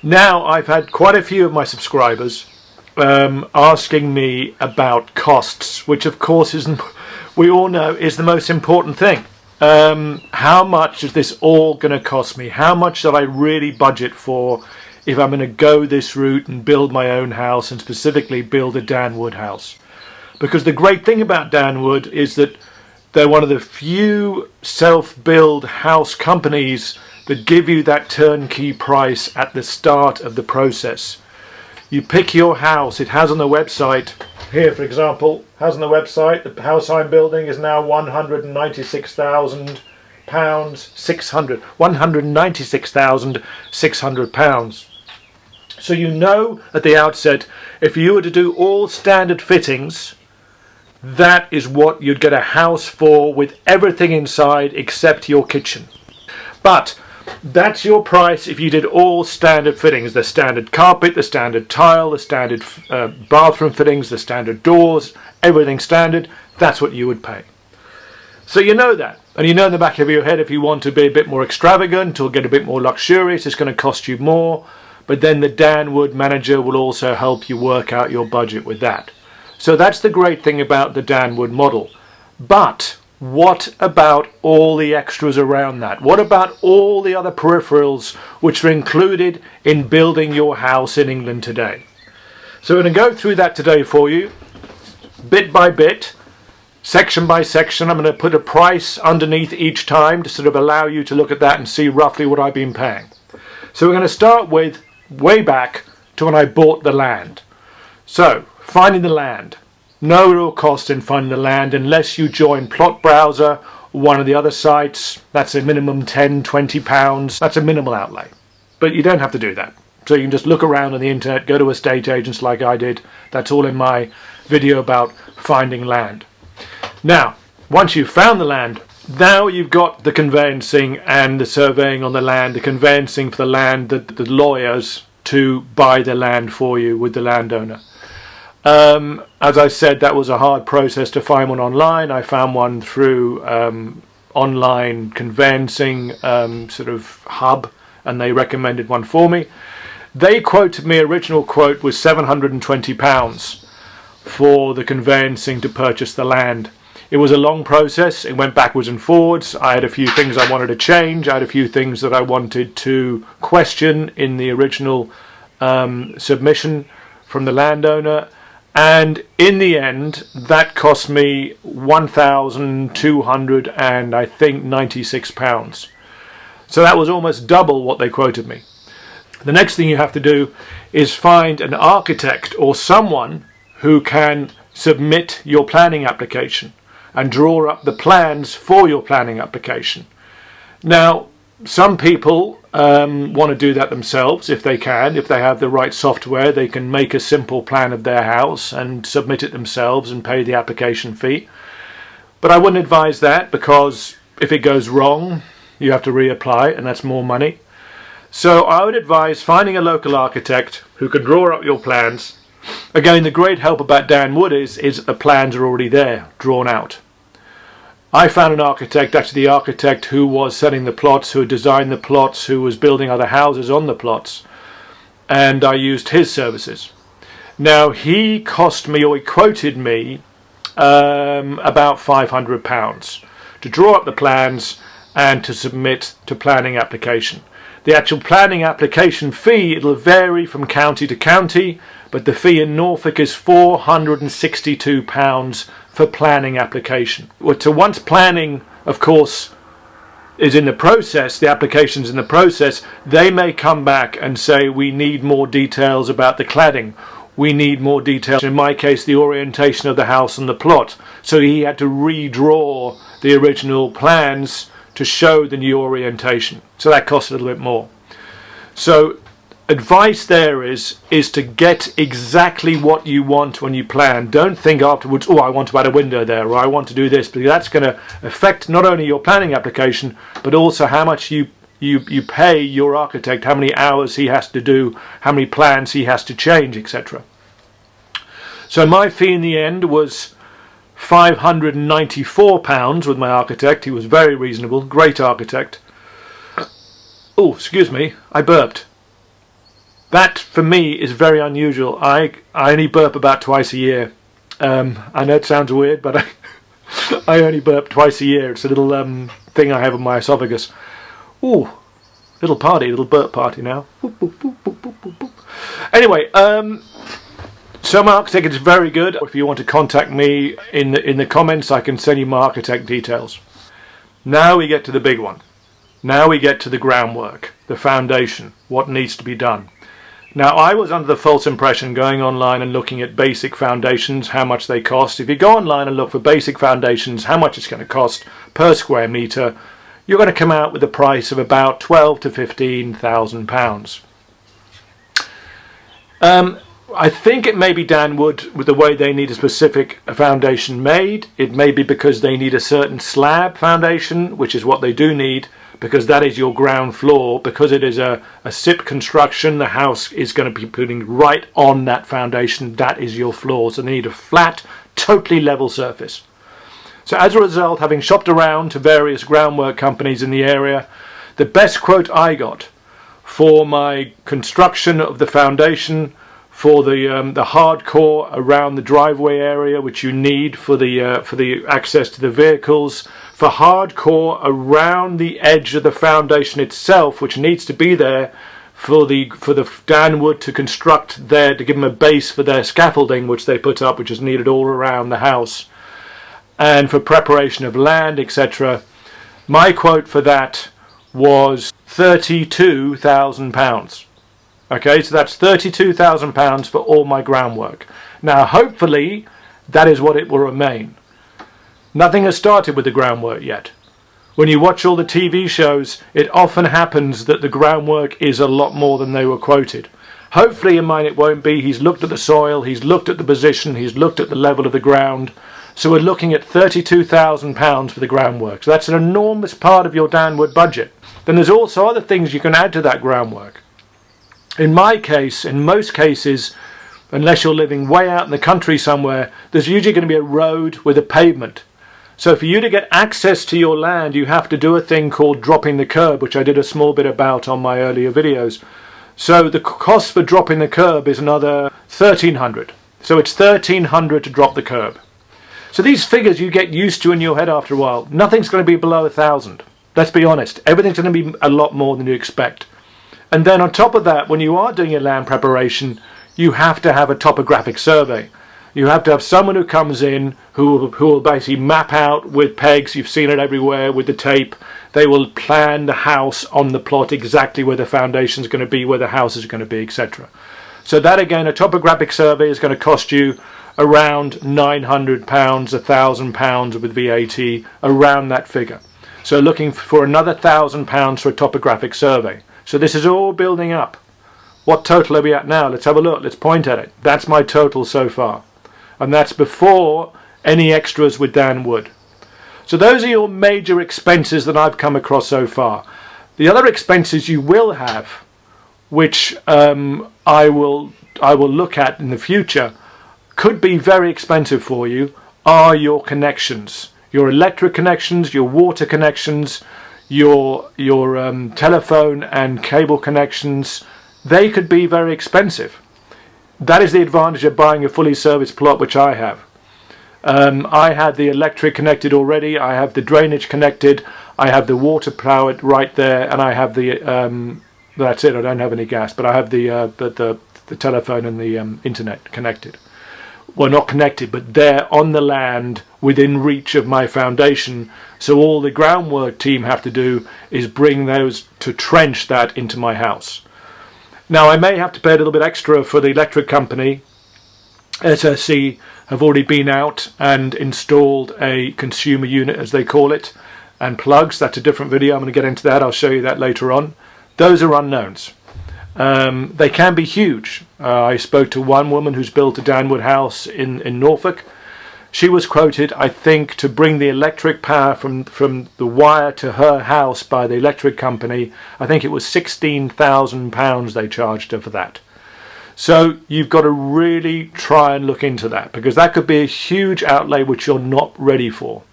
Now I've had quite a few of my subscribers asking me about costs, which of course we all know is the most important thing. How much is this all going to cost me? How much should I really budget for if I'm going to go this route and build my own house, and specifically build a Danwood house? Because the great thing about Danwood is that they're one of the few self-build house companies that give you that turnkey price at the start of the process. You pick your house, it has on the website, here for example, has on the website, the house I'm building is now £196,600, £196,600. So you know at the outset, if you were to do all standard fittings, that is what you'd get a house for, with everything inside except your kitchen. But that's your price if you did all standard fittings, the standard carpet, the standard tile, the standard bathroom fittings, the standard doors, everything standard. That's what you would pay. So you know that, and you know in the back of your head, if you want to be a bit more extravagant or get a bit more luxurious, it's going to cost you more. But then the Danwood manager will also help you work out your budget with that. So that's the great thing about the Danwood model. But what about all the extras around that? What about all the other peripherals which are included in building your house in England today? So we're going to go through that today for you, bit by bit, section by section. I'm going to put a price underneath each time to sort of allow you to look at that and see roughly what I've been paying. So we're going to start with way back to when I bought the land. So finding the land. No real cost in finding the land unless you join Plot Browser or one of the other sites. That's a minimum £10–20. That's a minimal outlay. But you don't have to do that. So you can just look around on the internet, go to estate agents like I did. That's all in my video about finding land. Now, once you've found the land, now you've got the conveyancing and the surveying on the land, the conveyancing for the land, the lawyers to buy the land for you with the landowner. As I said, that was a hard process to find one online. I found one through online conveyancing sort of hub, and they recommended one for me. They quoted me, original quote was £720 for the conveyancing to purchase the land. It was a long process. It went backwards and forwards. I had a few things I wanted to change. I had a few things that I wanted to question in the original submission from the landowner. And in the end, that cost me £1,296. So that was almost double what they quoted me. The next thing you have to do is find an architect or someone who can submit your planning application and draw up the plans for your planning application. Now, some people want to do that themselves if they can. If they have the right software, they can make a simple plan of their house and submit it themselves and pay the application fee. But I wouldn't advise that, because if it goes wrong, you have to reapply, and that's more money. So I would advise finding a local architect who can draw up your plans. Again, the great help about Danwood is that the plans are already there, drawn out. I found an architect, actually the architect who was selling the plots, who had designed the plots, who was building other houses on the plots, and I used his services. Now he cost me, or he quoted me, about £500 to draw up the plans and to submit to planning application. The actual planning application fee, it'll vary from county to county, but the fee in Norfolk is £462 for planning application. So once planning, of course, is in the process, the application's in the process, they may come back and say, we need more details about the cladding. We need more details, in my case, the orientation of the house and the plot. So he had to redraw the original plans to show the new orientation. So that costs a little bit more. So advice there is to get exactly what you want when you plan. Don't think afterwards, oh, I want to add a window there, or I want to do this, because that's going to affect not only your planning application, but also how much you pay your architect, how many hours he has to do, how many plans he has to change, etc. So my fee in the end was £594 with my architect. He was very reasonable, great architect. Oh, excuse me, I burped. That for me is very unusual. I only burp about twice a year. I know it sounds weird, but I only burp twice a year. It's a little thing I have on my esophagus. Ooh, little burp party now. Boop, boop, boop, boop, boop, boop, boop. Anyway, so my architect is very good. If you want to contact me in the comments, I can send you my architect details. Now we get to the big one. Now we get to the groundwork, the foundation, what needs to be done. Now, I was under the false impression going online and looking at basic foundations, how much they cost. If you go online and look for basic foundations, how much it's going to cost per square metre, you're going to come out with a price of about £12,000 to £15,000. I think it may be Danwood with the way they need a specific foundation made. It may be because they need a certain slab foundation, which is what they do need, because that is your ground floor. Because it is a SIP construction, the house is going to be putting right on that foundation. That is your floor. So they need a flat, totally level surface. So as a result, having shopped around to various groundwork companies in the area, the best quote I got for my construction of the foundation, for the hardcore around the driveway area, which you need for the access to the vehicles, for hardcore around the edge of the foundation itself, which needs to be there for the Danwood to construct there, to give them a base for their scaffolding, which they put up, which is needed all around the house, and for preparation of land, etc. My quote for that was £32,000. Okay, so that's £32,000 for all my groundwork. Now, hopefully, that is what it will remain. Nothing has started with the groundwork yet. When you watch all the TV shows, it often happens that the groundwork is a lot more than they were quoted. Hopefully, in mine, it won't be. He's looked at the soil, he's looked at the position, he's looked at the level of the ground. So we're looking at £32,000 for the groundwork. So that's an enormous part of your Danwood budget. Then there's also other things you can add to that groundwork. In my case, in most cases, unless you're living way out in the country somewhere, there's usually going to be a road with a pavement. So for you to get access to your land, you have to do a thing called dropping the curb, which I did a small bit about on my earlier videos. So the cost for dropping the curb is another £1,300. So it's £1,300 to drop the curb. So these figures you get used to in your head after a while. Nothing's going to be below 1,000. Let's be honest. Everything's going to be a lot more than you expect. And then on top of that, when you are doing your land preparation, you have to have a topographic survey. You have to have someone who comes in who will basically map out with pegs. You've seen it everywhere with the tape. They will plan the house on the plot exactly where the foundation is going to be, where the house is going to be, etc. So that again, a topographic survey is going to cost you around £900, £1,000 with VAT, around that figure. So looking for another £1,000 for a topographic survey. So this is all building up. What total are we at now? Let's have a look. Let's point at it. That's my total so far. And that's before any extras with Danwood. So those are your major expenses that I've come across so far. The other expenses you will have, which I will look at in the future, could be very expensive for you, are your connections. Your electric connections, your water connections, your telephone and cable connections. They could be very expensive. That is the advantage of buying a fully serviced plot, which I have. I had the electric connected already, I have the drainage connected, I have the water powered right there, and I have the that's it. I don't have any gas, but I have the telephone and the internet connected. Well, not connected, but they're on the land within reach of my foundation. So all the groundwork team have to do is bring those to trench that into my house. Now, I may have to pay a little bit extra for the electric company. SSE have already been out and installed a consumer unit, as they call it, and plugs. That's a different video. I'm going to get into that. I'll show you that later on. Those are unknowns. They can be huge. I spoke to one woman who's built a Danwood house in Norfolk. She was quoted, I think, to bring the electric power from the wire to her house by the electric company. I think it was £16,000 they charged her for that. So you've got to really try and look into that, because that could be a huge outlay which you're not ready for.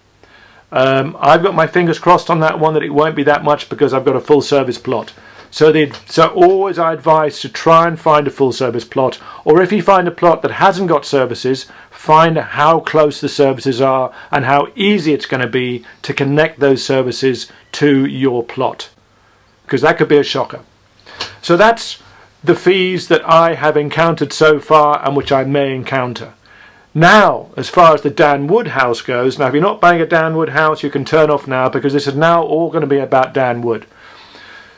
I've got my fingers crossed on that one that it won't be that much, because I've got a full service plot. So always I advise to try and find a full service plot, or if you find a plot that hasn't got services, find how close the services are and how easy it's going to be to connect those services to your plot, because that could be a shocker. So that's the fees that I have encountered so far and which I may encounter. Now, as far as the Dan Wood house goes, now if you're not buying a Dan Wood house, you can turn off now, because this is now all going to be about Dan Wood.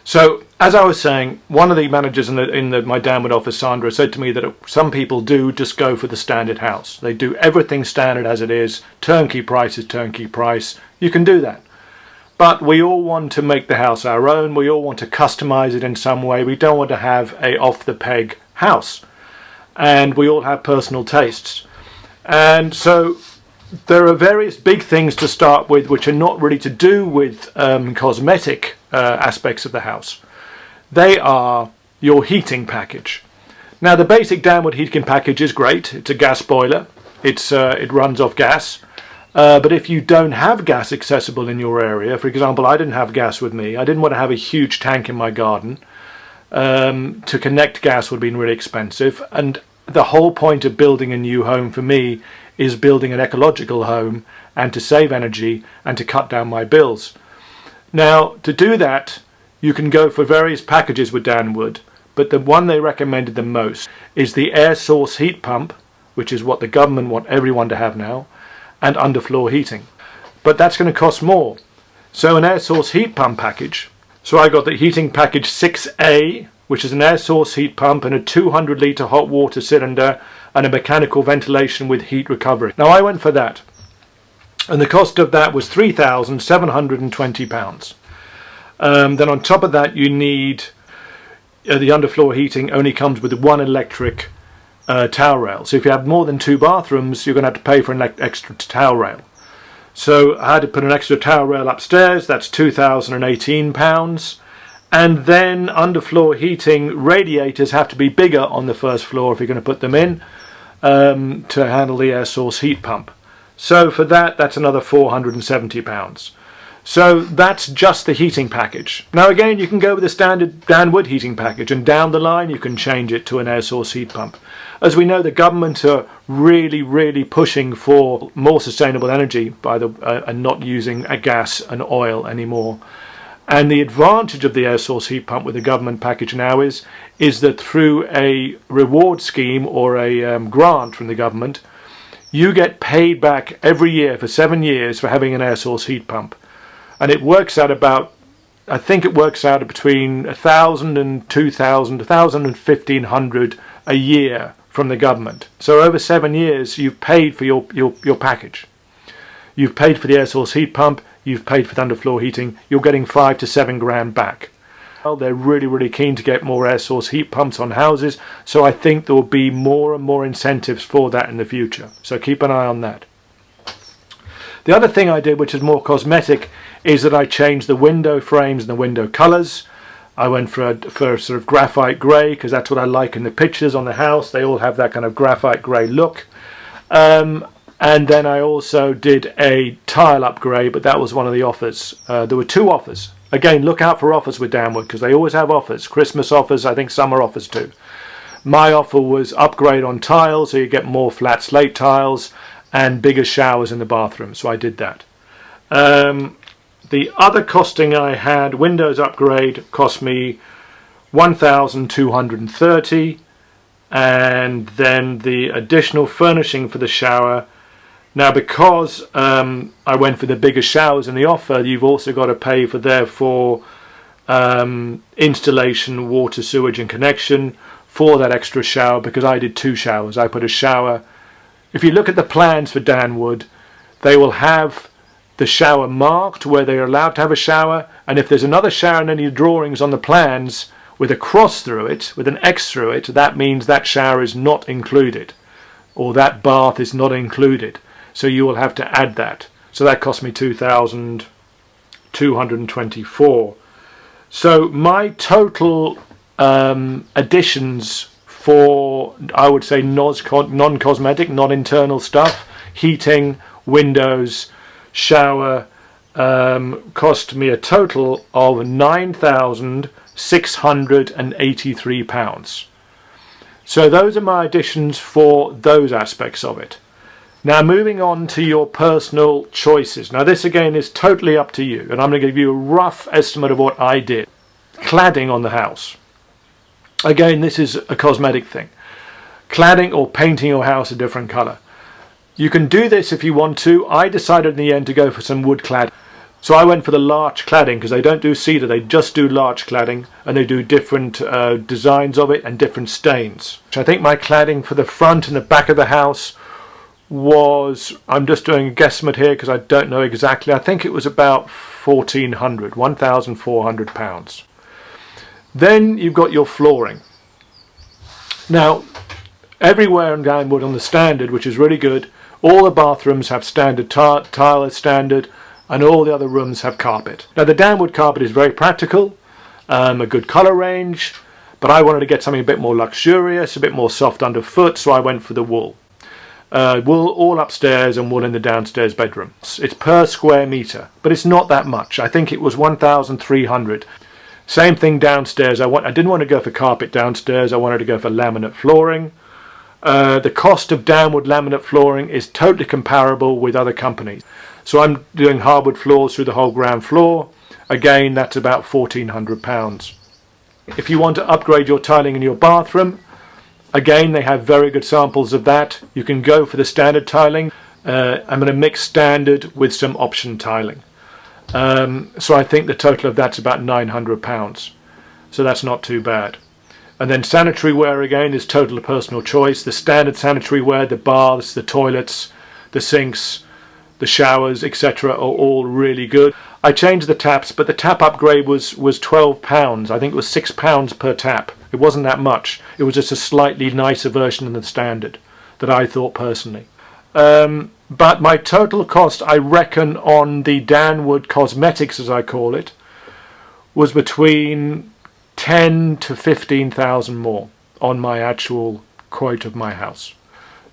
So, as I was saying, one of the managers in my Dan Wood office, Sandra, said to me that some people do just go for the standard house. They do everything standard as it is. Turnkey price is turnkey price. You can do that. But we all want to make the house our own. We all want to customize it in some way. We don't want to have a off-the-peg house. And we all have personal tastes. And so there are various big things to start with which are not really to do with cosmetic aspects of the house. They are your heating package. Now, the basic Dan Wood heating package is great. It's a gas boiler. It runs off gas. But if you don't have gas accessible in your area, for example, I didn't have gas with me. I didn't want to have a huge tank in my garden. To connect gas would have been really expensive. And the whole point of building a new home for me is building an ecological home and to save energy and to cut down my bills. Now, to do that, you can go for various packages with Dan Wood, but the one they recommended the most is the air source heat pump, which is what the government want everyone to have now, and underfloor heating. But that's going to cost more. So an air source heat pump package. So I got the heating package 6A, which is an air source heat pump and a 200 litre hot water cylinder and a mechanical ventilation with heat recovery. Now I went for that, and the cost of that was £3,720. Then on top of that you need the underfloor heating only comes with one electric towel rail. So if you have more than 2 bathrooms, you're going to have to pay for an extra towel rail. So I had to put an extra towel rail upstairs. That's £2,018. And then underfloor heating radiators have to be bigger on the first floor if you're going to put them in to handle the air source heat pump. So for that, that's another £470. So that's just the heating package. Now again, you can go with the standard Dan Wood heating package, and down the line you can change it to an air source heat pump. As we know, the government are really pushing for more sustainable energy by and not using gas and oil anymore. And the advantage of the air source heat pump with the government package now is that through a reward scheme or a grant from the government, you get paid back every year for 7 years for having an air source heat pump. And it works out about, I think it works out between 1,000 and 2,000, 1,000 and 1,500 a year from the government. So over 7 years, you've paid for your package. You've paid for the air source heat pump, you've paid for the underfloor heating, you're getting 5 to 7 grand back. Well, they're really keen to get more air source heat pumps on houses, so I think there will be more and more incentives for that in the future. So keep an eye on that. The other thing I did, which is more cosmetic, is that I changed the window frames and the window colours. I went for a sort of graphite grey, because that's what I like in the pictures on the house. They all have that kind of graphite grey look. And then I also did a tile upgrade, but that was one of the offers. There were 2 offers. Again, look out for offers with Dan Wood, because they always have offers. Christmas offers, I think summer offers too. My offer was upgrade on tiles, so you get more flat slate tiles and bigger showers in the bathroom. So I did that. The other costing I had, windows upgrade, cost me $1,230, and then the additional furnishing for the shower. Now, because I went for the bigger showers in the offer, you've also got to pay for therefore installation, water, sewage and connection for that extra shower, because I did 2 showers. I put a shower. If you look at the plans for Dan Wood, they will have the shower marked where they're allowed to have a shower, and if there's another shower in any drawings on the plans with a cross through it, with an X through it, that means that shower is not included, or that bath is not included. So you will have to add that. So that cost me $2,224. So my total additions for, I would say, non-cosmetic, non-internal stuff, heating, windows, shower, cost me a total of £9,720. £683. So those are my additions for those aspects of it. Now moving on to your personal choices. Now this again is totally up to you, and I'm going to give you a rough estimate of what I did. Cladding on the house. Again, this is a cosmetic thing. Cladding or painting your house a different colour. You can do this if you want to. I decided in the end to go for some wood cladding. So I went for the larch cladding because they don't do cedar, they just do larch cladding, and they do different designs of it and different stains. I think my cladding for the front and the back of the house was, I'm just doing a guesstimate here because I don't know exactly, I think it was about £1,400. Then you've got your flooring. Now, everywhere in Downwood on the standard, which is really good, all the bathrooms have standard tile as standard, and all the other rooms have carpet. Now the downwood carpet is very practical, a good colour range, but I wanted to get something a bit more luxurious, a bit more soft underfoot, so I went for the wool. Wool all upstairs and wool in the downstairs bedrooms. It's per square metre, but it's not that much. I think it was 1,300. Same thing downstairs. I didn't want to go for carpet downstairs, I wanted to go for laminate flooring. The cost of downwood laminate flooring is totally comparable with other companies. So I'm doing hardwood floors through the whole ground floor. Again, that's about £1,400. If you want to upgrade your tiling in your bathroom, again, they have very good samples of that. You can go for the standard tiling. I'm going to mix standard with some option tiling. So I think the total of that's about £900. So that's not too bad. And then sanitary ware again is total personal choice. The standard sanitary ware, the baths, the toilets, the sinks, the showers, etc. are all really good. I changed the taps, but the tap upgrade was £12. I think it was £6 per tap. It wasn't that much. It was just a slightly nicer version than the standard that I thought personally. But my total cost, I reckon, on the downwood cosmetics, as I call it, was between 10 to 15,000 more on my actual quote of my house.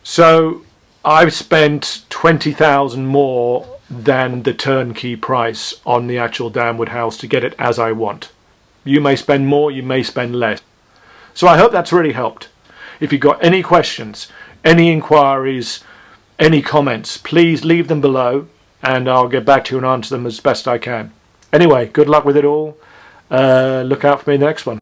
So I've spent 20,000 more than the turnkey price on the actual downwood house to get it as I want. You may spend more, you may spend less. So I hope that's really helped. If you've got any questions, any inquiries, any comments, please leave them below and I'll get back to you and answer them as best I can. Anyway, good luck with it all. Look out for me in the next one.